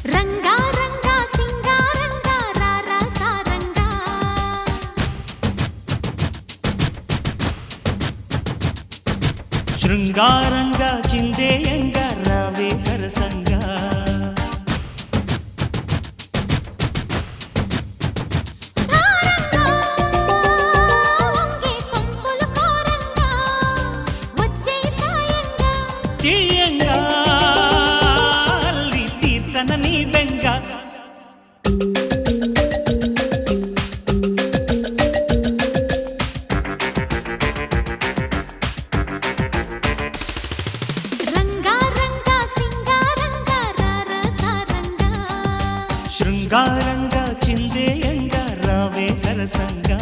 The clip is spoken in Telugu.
రంగా రంగా సింగారంగా రారా సారంగా శృంగారంగా చిందేయంగా రావే సరసంగా భారంగా వంగే సొంపులు కోరంగా వచ్చే సాయంగా తీయంగా అల్లి తీర్చన నీ బెంగ రంగా రంగా సింగారంగా రారా సారంగా శృంగారంగా చిందేయంగా రావే సరసంగా